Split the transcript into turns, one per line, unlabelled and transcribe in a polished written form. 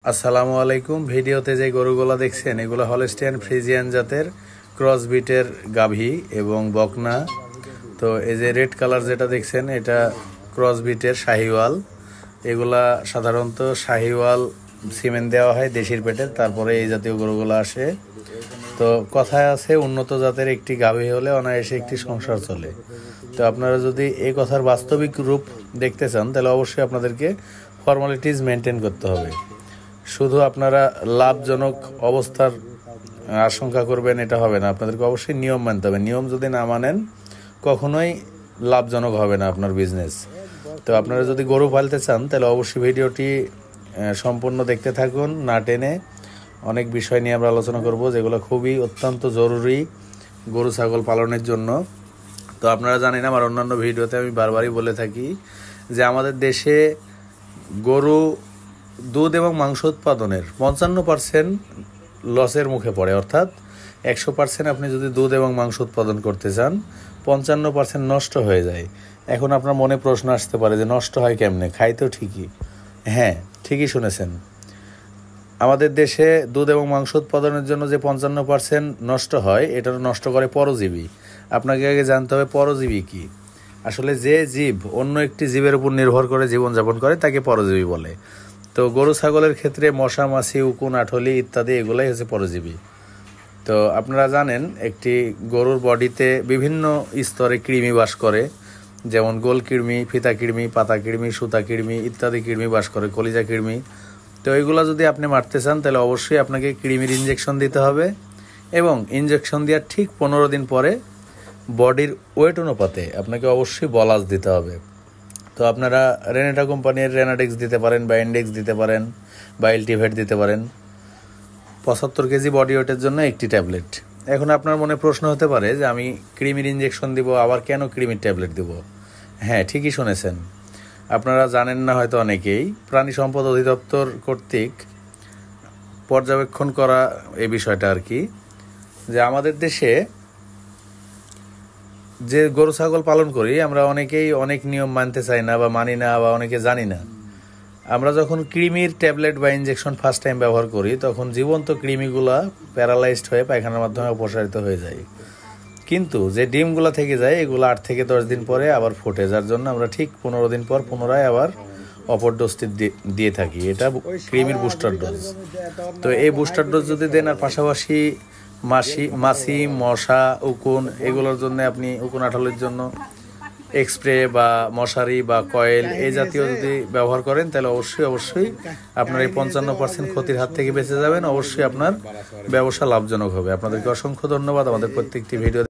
আসসালামু আলাইকুম। ভিডিওতে যে গরুগুলা দেখছেন এগুলো হলস্টিয়ান ফ্রিজিয়ান জাতের ক্রসবিটের গাভী এবং বকনা। তো এই যে রেড কালার যেটা দেখছেন এটা ক্রসবিটের শাহিওয়াল। এগুলা সাধারণত শাহিওয়াল সিমেন্ট দেওয়া হয় দেশির পেটের, তারপরে এই জাতীয় গরুগুলো আসে। তো কথায় আছে উন্নত জাতের একটি গাভী হলে অনায়াসে একটি সংসার চলে। তো আপনারা যদি এই কথার বাস্তবিক রূপ দেখতে চান তাহলে অবশ্যই আপনাদেরকে ফর্মালিটিস মেনটেন করতে হবে। শুধু আপনারা লাভজনক অবস্থার আশঙ্কা করবেন এটা হবে না, আপনাদেরকে অবশ্যই নিয়ম মানতে হবে। নিয়ম যদি না মানেন কখনোই লাভজনক হবে না আপনার বিজনেস। তো আপনারা যদি গরু পালতে চান তাহলে অবশ্যই ভিডিওটি সম্পূর্ণ দেখতে থাকুন, না টেনে। অনেক বিষয় নিয়ে আমরা আলোচনা করব যেগুলো খুবই অত্যন্ত জরুরি গরু ছাগল পালনের জন্য। তো আপনারা জানেন আমার অন্যান্য ভিডিওতে আমি বারবারই বলে থাকি যে আমাদের দেশে গরু দুধ এবং মাংস উৎপাদনের 55% লসের মুখে পড়ে। অর্থাৎ 100% আপনি যদি দুধ এবং মাংস উৎপাদন করতে চান 55% নষ্ট হয়ে যায়। এখন আপনার মনে প্রশ্ন আসতে পারে যে নষ্ট হয় কেমনে? খাই তো ঠিকই। হ্যাঁ, ঠিকই শুনেছেন। আমাদের দেশে দুধ এবং মাংস উৎপাদনের জন্য যে 55% নষ্ট হয় এটা নষ্ট করে পরজীবী। আপনাকে আগে জানতে হবে পরজীবী কি। আসলে যে জীব অন্য একটি জীবের উপর নির্ভর করে জীবনযাপন করে তাকে পরজীবী বলে। তো গরু ছাগলের ক্ষেত্রে মশা মাছি উকুন আঠলি ইত্যাদি এগুলাই হচ্ছে পরজীবী। তো আপনারা জানেন একটি গরুর বডিতে বিভিন্ন স্তরে কৃমি বাস করে, যেমন গোল কৃমি, ফিতা কৃমি, পাতা কৃমি, সুতা কৃমি ইত্যাদি কৃমি বাস করে, কলিজা কৃমি। তো এইগুলো যদি আপনি মারতে চান তাহলে অবশ্যই আপনাকে কৃমির ইঞ্জেকশন দিতে হবে এবং ইঞ্জেকশন দেওয়ার ঠিক 15 দিন পরে বডির ওয়েট অনুপাতে আপনাকে অবশ্যই বলাস দিতে হবে। তো আপনারা রেনেটা কোম্পানির রেনাডেক্স দিতে পারেন বা ইন্ডেক্স দিতে পারেন বা এলটিভেট দিতে পারেন 75 কেজি বডি ওয়েটের জন্য একটি ট্যাবলেট। এখন আপনার মনে প্রশ্ন হতে পারে যে আমি কৃমির ইঞ্জেকশন দিব, আবার কেন কৃমির ট্যাবলেট দিব? হ্যাঁ, ঠিকই শুনেছেন। আপনারা জানেন না হয়তো অনেকেই, প্রাণী সম্পদ অধিদপ্তর কর্তৃক পর্যবেক্ষণ করা এই বিষয়টা আর কি, যে আমাদের দেশে যে গরু ছাগল পালন করি আমরা অনেকেই অনেক নিয়ম মানতে চাই না বা মানি না বা অনেকে জানি না। আমরা যখন কৃমির ট্যাবলেট বা ইঞ্জেকশন ফার্স্ট টাইম ব্যবহার করি তখন জীবন্ত কৃমিগুলা প্যারালাইজড হয়ে পায়খানার মাধ্যমে অপসারিত হয়ে যায়, কিন্তু যে ডিমগুলা থেকে যায় এগুলো 8 থেকে 10 দিন পরে আবার ফোটে, যার জন্য আমরা ঠিক 15 দিন পর পুনরায় আবার অপর ডোজটি দিয়ে থাকি। এটা কৃমির বুস্টার ডোজ। তো এই বুস্টার ডোজ যদি দেন আর পাশাপাশি মাছি মশা উকুন এগুলোর জন্য আপনি উকুন আঠালির জন্য এক্সপ্রে বা মশারি বা কয়েল এই জাতীয় যদি ব্যবহার করেন তাহলে অবশ্যই আপনার এই 55% ক্ষতির হাত থেকে বেঁচে যাবেন। অবশ্যই আপনার ব্যবসা লাভজনক হবে। আপনাদেরকে অসংখ্য ধন্যবাদ আমাদের প্রত্যেকটি ভিডিও